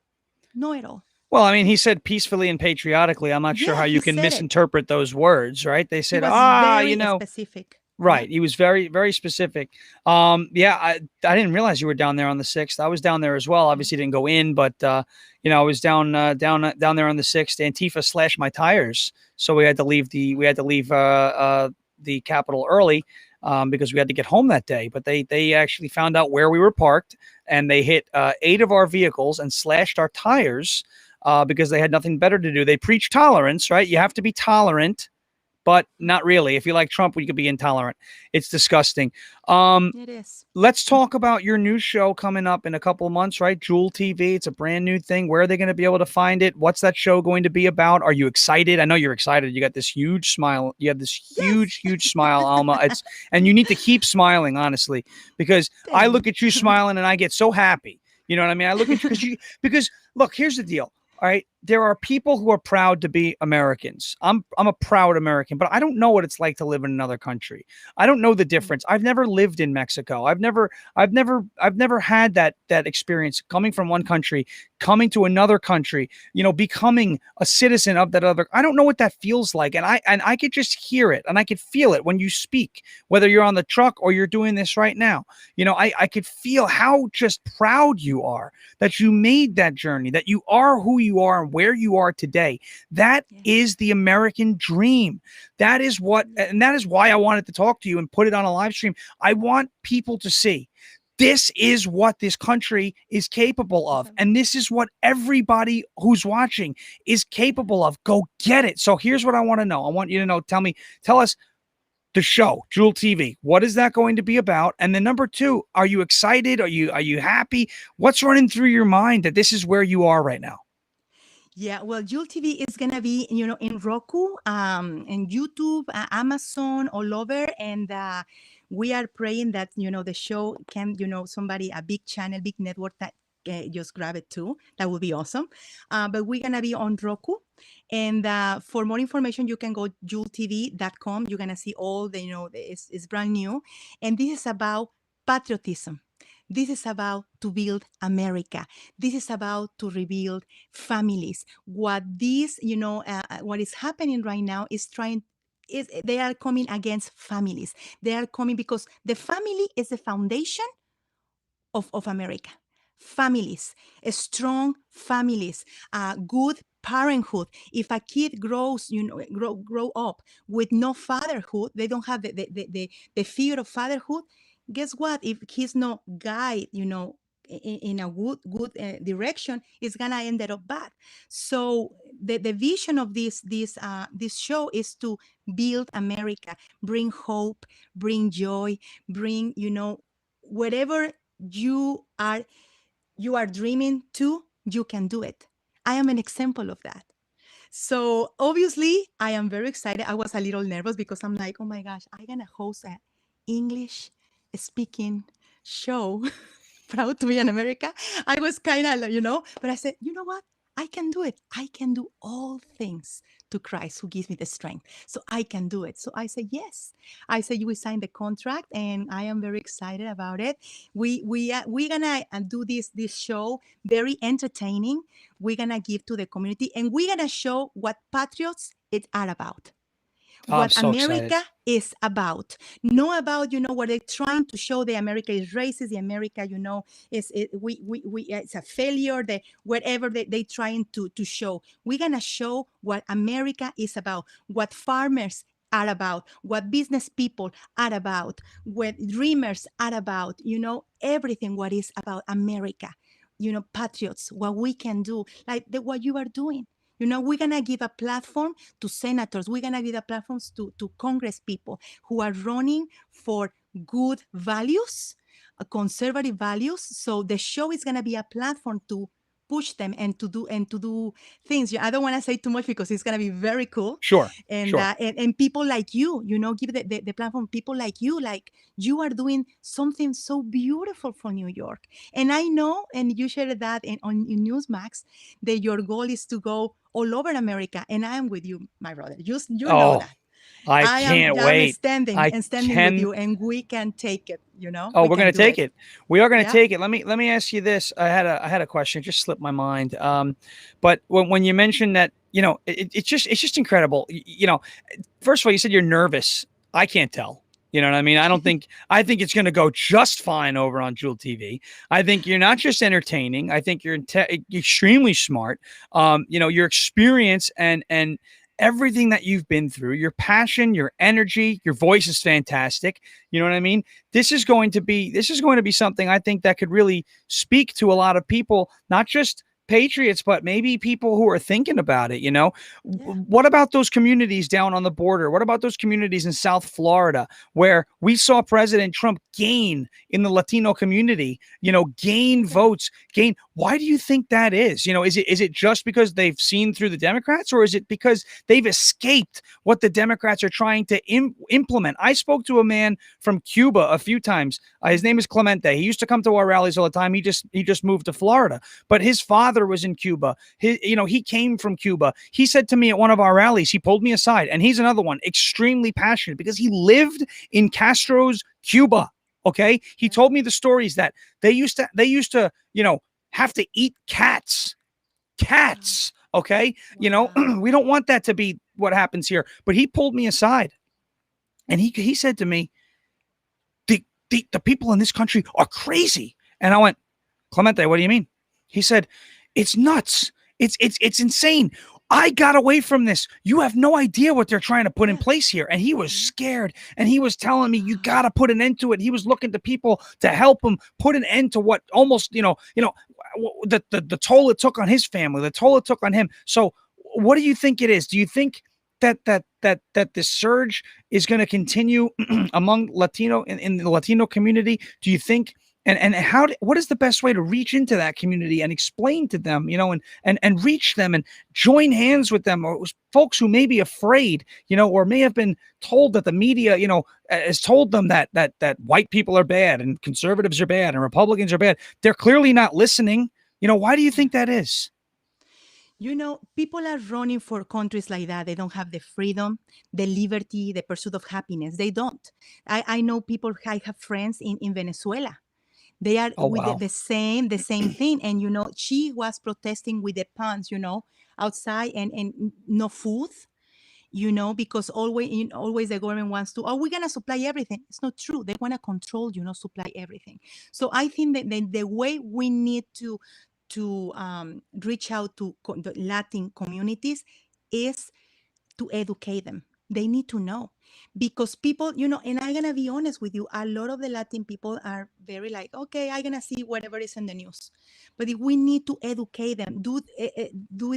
no at all. Well, I mean, he said peacefully and patriotically. I'm not sure Yeah, how he you can said it. misinterpret those words, right? They He said, was very specific. right. Yep. He was very, very specific. Yeah, I didn't realize you were down there on the 6th. I was down there as well. Yeah. Obviously didn't go in, but I was down there on the 6th. Antifa slashed my tires, so we had to leave the Capitol early. Because we had to get home that day, but they actually found out where we were parked, and they hit 8 of our vehicles and slashed our tires because they had nothing better to do. They preach tolerance, right? You have to be tolerant, but not really. If you like Trump, you could be intolerant. It's disgusting. It is. Let's talk about your new show coming up in a couple of months, right? Jewel TV. It's a brand new thing. Where are they going to be able to find it? What's that show going to be about? Are you excited? I know you're excited. You got this huge smile. You have this Yes. huge, huge smile, Alma. And you need to keep smiling, honestly, because I look at you Thanks. smiling and I get so happy. You know what I mean? I look at you because look, here's the deal. All right. There are people who are proud to be Americans. I'm a proud American, but I don't know what it's like to live in another country. I don't know the difference. I've never lived in Mexico. I've never had that experience coming from one country, coming to another country, becoming a citizen of that other. I don't know what that feels like. And I could just hear it and I could feel it when you speak, whether you're on the truck or you're doing this right now. I could feel how just proud you are that you made that journey, that you are who you are and where you are today. That is the American dream. That is what, and that is why I wanted to talk to you and put it on a live stream. I want people to see this is what this country is capable of. And this is what everybody who's watching is capable of. Go get it. So here's what I want to know. I want you to know, tell us the show, Jewel TV. What is that going to be about? And then number 2, are you excited? Are you happy? What's running through your mind that this is where you are right now? Yeah, well, Jewel TV is gonna be, in Roku, and YouTube, Amazon, all over, and we are praying that the show can, somebody, a big channel, big network that just grab it too. That would be awesome. But we're gonna be on Roku, and for more information, you can go jeweltv.com. You're gonna see all the, it's brand new, and this is about patriotism. This is about to build America. This is about to rebuild families. What is happening right now is they are coming against families. They are coming because the family is the foundation of America. Families, strong families, good parenthood. If a kid grow up with no fatherhood, they don't have the fear of fatherhood. Guess what? If he's not guide, in a good direction, it's gonna end up bad. So the vision of this show is to build America, bring hope, bring joy, bring, whatever you are dreaming to, you can do it. I am an example of that. So obviously, I am very excited. I was a little nervous because I'm like, oh my gosh, I'm gonna host an English speaking show. Proud to be in America. I was kind of, but I said, you know what? I can do it. I can do all things to Christ who gives me the strength. So I can do it. So I said, yes. I said, we signed the contract and I am very excited about it. We're gonna do this show, very entertaining. We're gonna give to the community and we're gonna show what Patriots are about. Oh, I'm What so excited. America is about. Not about, what they're trying to show the America is racist, the America, it's a failure, whatever they're trying to show. We're going to show what America is about, what farmers are about, what business people are about, what dreamers are about, everything what is about America, patriots, what we can do, like what you are doing. We're going to give a platform to senators. We're going to give a platforms to Congress people who are running for good values, conservative values. So the show is going to be a platform to push them and to do things. I don't want to say too much because it's going to be very cool. Sure. And sure. And people like you, give the platform, people like you are doing something so beautiful for New York. And I know, and you shared that in Newsmax, that your goal is to go all over America. And I am with you, my brother. You know that. I can't wait. standing with you, and we can take it. Oh, we're going to take it. We are going to take it. Let me ask you this. I had a question. It just slipped my mind. But when you mentioned that, it's just incredible. First of all, you said you're nervous. I can't tell. You know what I mean? I think it's going to go just fine over on Jewel TV. I think you're not just entertaining. I think you're extremely smart. Your experience and everything that you've been through, your passion, your energy, your voice is fantastic. You know what I mean? This is going to be something I think that could really speak to a lot of people, not just patriots, but maybe people who are thinking about it. What about those communities down on the border? What about those communities in South Florida where we saw President Trump gain in the Latino community, gain votes, why do you think that is? Is it just because they've seen through the Democrats, or is it because they've escaped what the Democrats are trying to implement? I spoke to a man from Cuba a few times. His name is Clemente. He used to come to our rallies all the time. He just moved to Florida, but his father was in Cuba. He came from Cuba. He said to me at one of our rallies, he pulled me aside, and he's another one, extremely passionate because he lived in Castro's Cuba. Okay. He told me the stories that they used to, have to eat cats. Okay. Wow. We don't want that to be what happens here, but he pulled me aside and he said to me, the people in this country are crazy. And I went, Clemente, what do you mean? He said, it's nuts. It's insane. I got away from this. You have no idea what they're trying to put in place here. And he was scared. And he was telling me, you got to put an end to it. He was looking to people to help him put an end to what almost, the toll it took on his family, the toll it took on him. So what do you think it is? Do you think that this surge is going to continue among Latino in the Latino community? Do you think? And what is the best way to reach into that community and explain to them, and reach them and join hands with them, or folks who may be afraid, or may have been told that the media, has told them that white people are bad and conservatives are bad and Republicans are bad. They're clearly not listening. Why do you think that is? People are running for countries like that. They don't have the freedom, the liberty, the pursuit of happiness. They don't. I know people, I have friends in Venezuela. They are with the same thing. And, she was protesting with the pants, outside and no food, because always the government wants to, we're going to supply everything. It's not true. They want to control, supply everything. So I think that the way we need to reach out to the Latin communities is to educate them. They need to know. because people, and I'm gonna be honest with you, a lot of the Latin people are very like, okay, I'm gonna see whatever is in the news. But if we need to educate them, do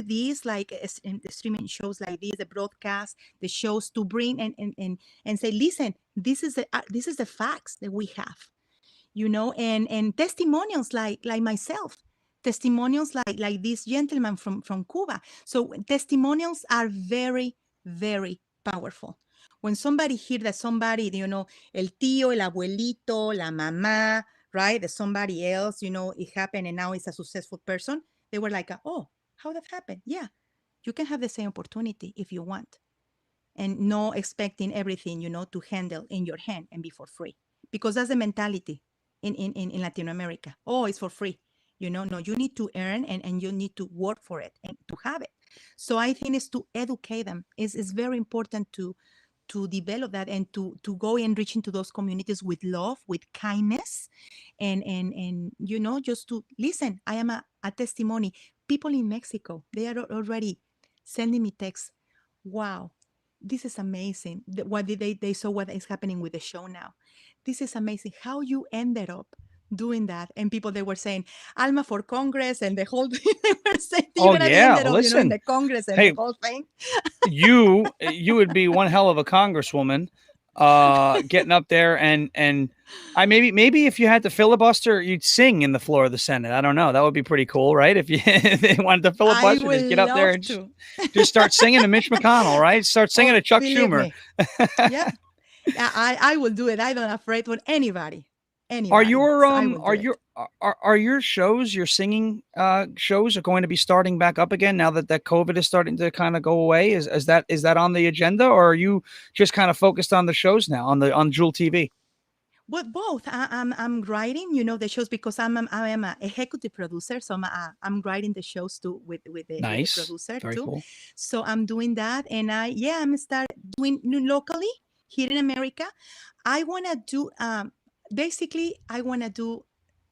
this like in the streaming shows like this, the broadcast, the shows, to bring and say, listen, this is the facts that we have, and testimonials like myself, testimonials like this gentleman from Cuba. So testimonials are very, very powerful. When somebody hear that somebody, el tío, el abuelito, la mamá, right, that somebody else, it happened and now it's a successful person, they were like, oh, how that happened? Yeah, you can have the same opportunity if you want, and no expecting everything, to handle in your hand and be for free, because that's the mentality in Latin America. Oh, it's for free. No, you need to earn, and you need to work for it and to have it. So I think it's to educate them. It's very important to develop that, and to go and reach into those communities with love, with kindness, and just to listen. I am a testimony. People in Mexico, they are already sending me texts. Wow, this is amazing. What did they saw what is happening with the show now. This is amazing how you ended up doing that. And people, they were saying Alma for Congress, and the whole thing. They were saying you're Oh gonna be yeah, ended up, in listen. the Congress and the Hey, whole thing. you would be one hell of a congresswoman, getting up there and I maybe if you had to filibuster, you'd sing in the floor of the Senate. I don't know. That would be pretty cool, right? If you if they wanted to I filibuster, would just get up there love and to. just start singing to Mitch McConnell, right? Start singing Oh, to Chuck believe Schumer. me. Yeah, I will do it. I don't afraid with anybody. Are Anybody. your So I will do it. are your shows, your singing shows, are going to be starting back up again now that COVID is starting to kind of go away? Is that on the agenda, or are you just kind of focused on the shows now on Jewel TV? Well, both. I'm writing, the shows, because I am a executive producer, so I'm writing the shows too with the Nice, producer very too. cool. So I'm doing that, and I'm start doing locally here in America. I wanna do basically I wanna do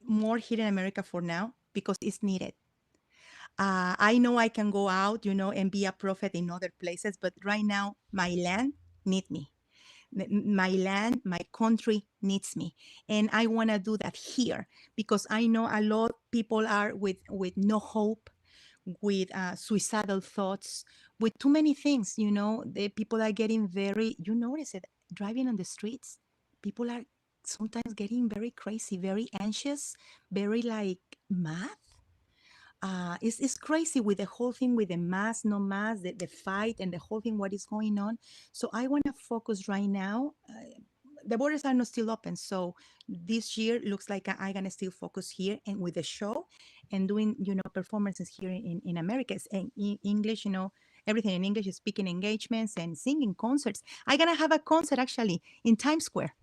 more here in America for now because it's needed. I know I can go out, and be a prophet in other places, but right now my land need me. My land, my country needs me, and I want to do that here, because I know a lot people are with no hope, with suicidal thoughts, with too many things. The people are getting very, you notice it, driving on the streets. People are sometimes getting very crazy, very anxious, very like mad. It's crazy with the whole thing, with the mask, no mask, the fight, and the whole thing, what is going on. So I want to focus right now. The borders are not still open, so this year looks like I'm gonna still focus here and with the show, and doing performances here in America, and in English, everything in English, speaking engagements and singing concerts. I'm gonna have a concert actually in Times Square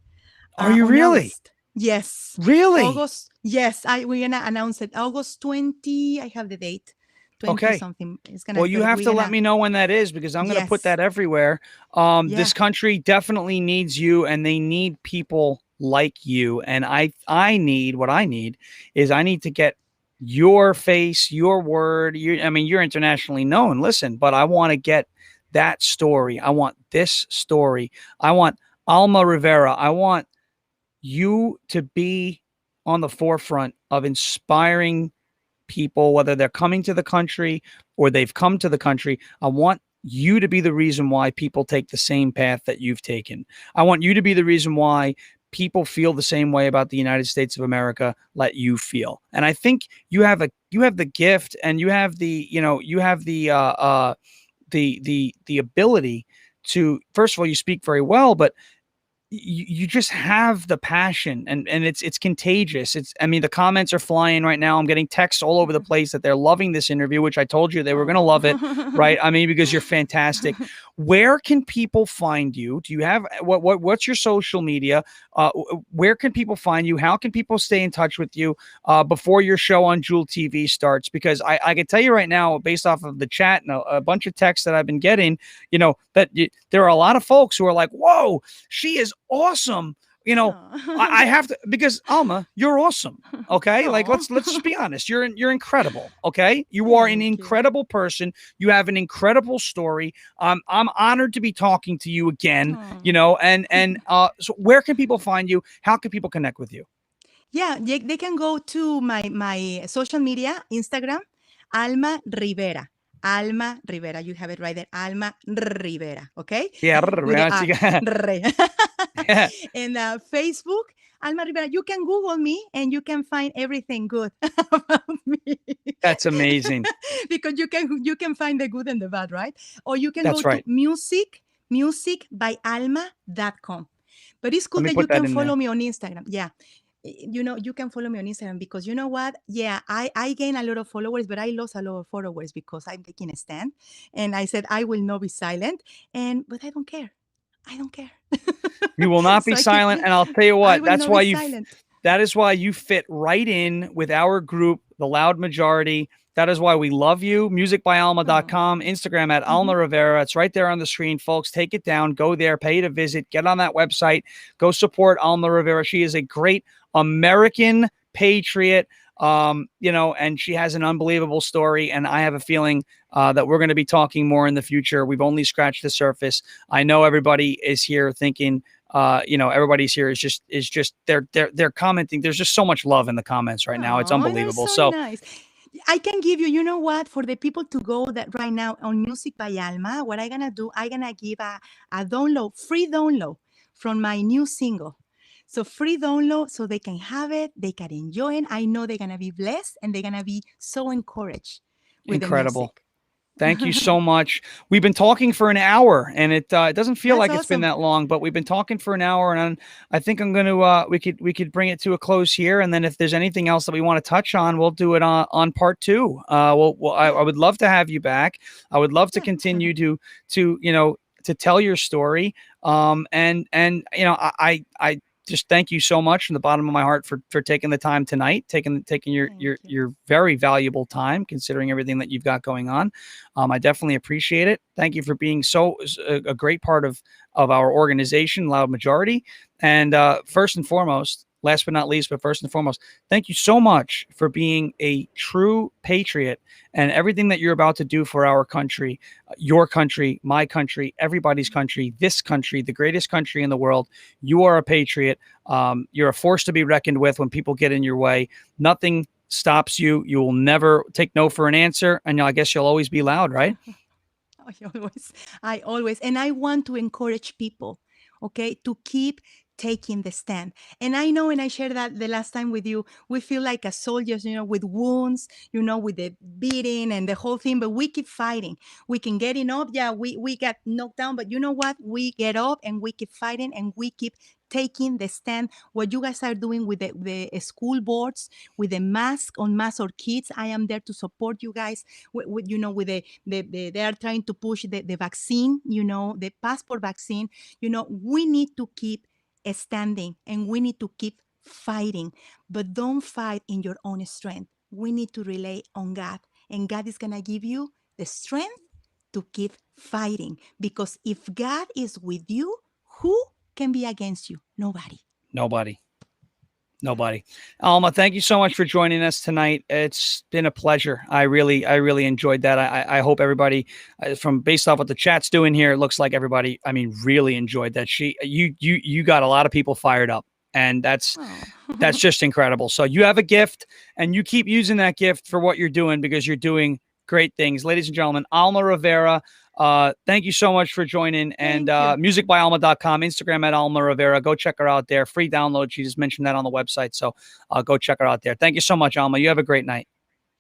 Are you on really? August. Yes, Really? August. Yes, we're gonna announce it. August 20. I have the date. 20 Okay. something. It's Well, gonna. you have We're to let gonna. me know when that is, because I'm going to put Yes. that everywhere. Yeah. This country definitely needs you, and they need people like you. And I need what I need is I need to get your face, your word. I mean, you're internationally known. Listen, but I want to get that story. I want this story. I want Alma Rivera. I want you to be on the forefront of inspiring people, whether they're coming to the country or they've come to the country. I want you to be the reason why people take the same path that you've taken. I want you to be the reason why people feel the same way about the United States of America let you feel. And I think you have the gift, and you have the ability to, first of all, you speak very well, but you just have the passion, and it's contagious. I mean, the comments are flying right now. I'm getting texts all over the place that they're loving this interview, which I told you they were going to love it, right? I mean, because you're fantastic. Where can people find you? Do you have what's your social media? Where can people find you? How can people stay in touch with you before your show on Jewel TV starts? Because I can tell you right now, based off of the chat and a bunch of texts that I've been getting, there are a lot of folks who are like, whoa, she is awesome. you know, I have to, because Alma, you're awesome. Okay. Like, Aw. let's just be honest. You're incredible. Okay. You are an Thank you. incredible person. You have an incredible story. I'm honored to be talking to you again, you Aw. know, and so where can people find you? How can people connect with you? Yeah, they can go to my social media, Instagram, Alma Rivera. Alma Rivera. You have it right there. Alma Rivera. Okay? Yeah. With the R. Re. Yeah. And Facebook, Alma Rivera. You can Google me and you can find everything good about me. That's amazing. Because you can find the good and the bad, right? Or you can go That's to right. musicbyalma.com. But it's cool Let me that you put that can in there. follow me on Instagram. Yeah. You know, you can follow me on Instagram because you know what? Yeah, I gain a lot of followers, but I lost a lot of followers because I'm taking a stand. And I said, I will not be silent. But I don't care. I don't care. You will not be So I keep, silent. And I'll tell you I what, will that's not be why silent. that is why you fit right in with our group, the loud majority. That is why we love you. Musicbyalma.com, Oh. Instagram at Mhm. Alma Rivera. It's right there on the screen, folks. Take it down. Go there, pay to visit, get on that website, go support Alma Rivera. She is a great American patriot. You know, and she has an unbelievable story. And I have a feeling that we're going to be talking more in the future. We've only scratched the surface. I know everybody is here thinking, you know, everybody's here is just they're commenting. There's just so much love in the comments right now. It's Oh, that's unbelievable. so So nice. I can give you, you know what, for the people to go that right now on Music by Alma, what I'm gonna do, I'm gonna give a download, free download from my new single. So free download so they can have it, they can enjoy it. I know they're gonna be blessed and they're gonna be so encouraged with the incredible. music. Thank you so much. We've been talking for an hour, and it doesn't feel That's like it's been awesome. that long, but we've been talking for an hour, and I think I'm going to we could bring it to a close here, and then if there's anything else that we want to touch on, we'll do it on part two. I would love to have you back. I would love to continue to you know to tell your story. And you know I just thank you so much from the bottom of my heart for taking the time tonight, taking your Thank your you. your very valuable time, considering everything that you've got going on. I definitely appreciate it. Thank you for being a great part of our organization, Loud Majority. And first and foremost, last but not least, but first and foremost, thank you so much for being a true patriot and everything that you're about to do for our country, your country, my country, everybody's country, this country, the greatest country in the world. You are a patriot. You're a force to be reckoned with when people get in your way. Nothing stops you. You will never take no for an answer. And I guess you'll always be loud, right? I always, and I want to encourage people, okay, to keep taking the stand. And I know, and I shared that the last time with you, we feel like as soldiers, you know, with wounds, you know, with the beating and the whole thing, but we keep fighting. We can get up. Yeah, we got knocked down, but you know what? We get up and we keep fighting and we keep taking the stand. What you guys are doing with the school boards, with the mask on mask or kids, I am there to support you guys. With you know, with they are trying to push the vaccine, you know, the passport vaccine. You know, we need to keep standing and we need to keep fighting, but don't fight in your own strength. We need to rely on God, and God is going to give you the strength to keep fighting, because if God is with you, who can be against you? Nobody. Nobody. Alma, thank you so much for joining us tonight. It's been a pleasure. I really enjoyed that. I hope everybody, from based off what the chat's doing here, it looks like everybody, I mean, really enjoyed that. You got a lot of people fired up, and that's Oh. just incredible. So you have a gift, and you keep using that gift for what you're doing, because you're doing great things. Ladies and gentlemen, Alma Rivera, thank you so much for joining. And Thank you. musicbyalma.com, Instagram at Alma Rivera. Go check her out there. Free download. She just mentioned that on the website. So go check her out there. Thank you so much, Alma. You have a great night.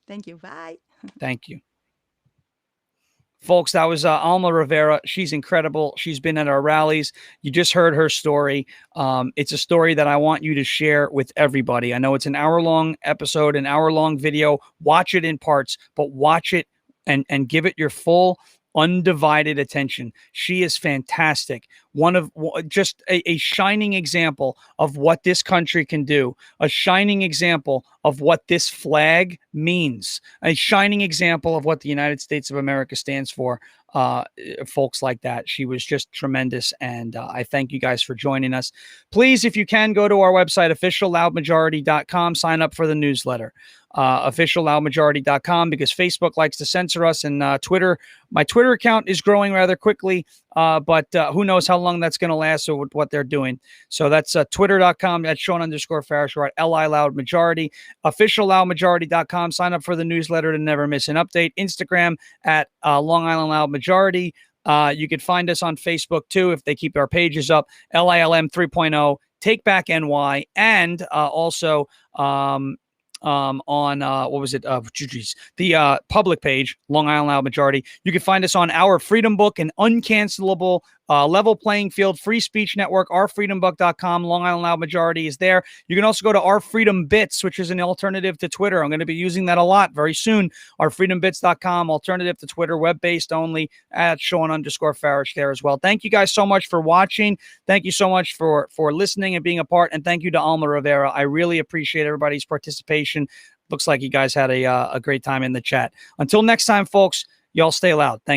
Thank you. Bye. Thank you. Folks, that was Alma Rivera. She's incredible. She's been at our rallies. You just heard her story. It's a story that I want you to share with everybody. I know it's an hour-long episode, an hour-long video. Watch it in parts, but watch it and give it your full undivided attention. She is fantastic. Just a shining example of what this country can do, a shining example of what this flag means, a shining example of what the United States of America stands for. Folks like that. She was just tremendous. And I thank you guys for joining us. Please, if you can, go to our website, officialloudmajority.com, sign up for the newsletter. Officialloudmajority.com, because Facebook likes to censor us, and Twitter, my Twitter account is growing rather quickly, but who knows how long that's going to last or what they're doing. So that's twitter.com at Sean_Farish, or at LI Loud Majority. Officialloudmajority.com, sign up for the newsletter to never miss an update. Instagram at Long Island Loud Majority. You could find us on Facebook too if they keep our pages up. LILM 3.0, Take Back NY, and also on what was it? The public page, Long Island Loud Majority. You can find us on Our Freedom Book, an uncancelable level playing field free speech network. OurFreedomBook.com. Long Island Loud Majority is there. You can also go to Our Freedom Bits, which is an alternative to Twitter. I'm going to be using that a lot very soon. OurFreedomBits.com, alternative to Twitter, web-based only, at Sean_Farish there as well. Thank you guys so much for watching. Thank you so much for listening and being a part. And thank you to Alma Rivera. I really appreciate everybody's participation. Looks like you guys had a great time in the chat. Until next time, folks, y'all stay loud. Thank you.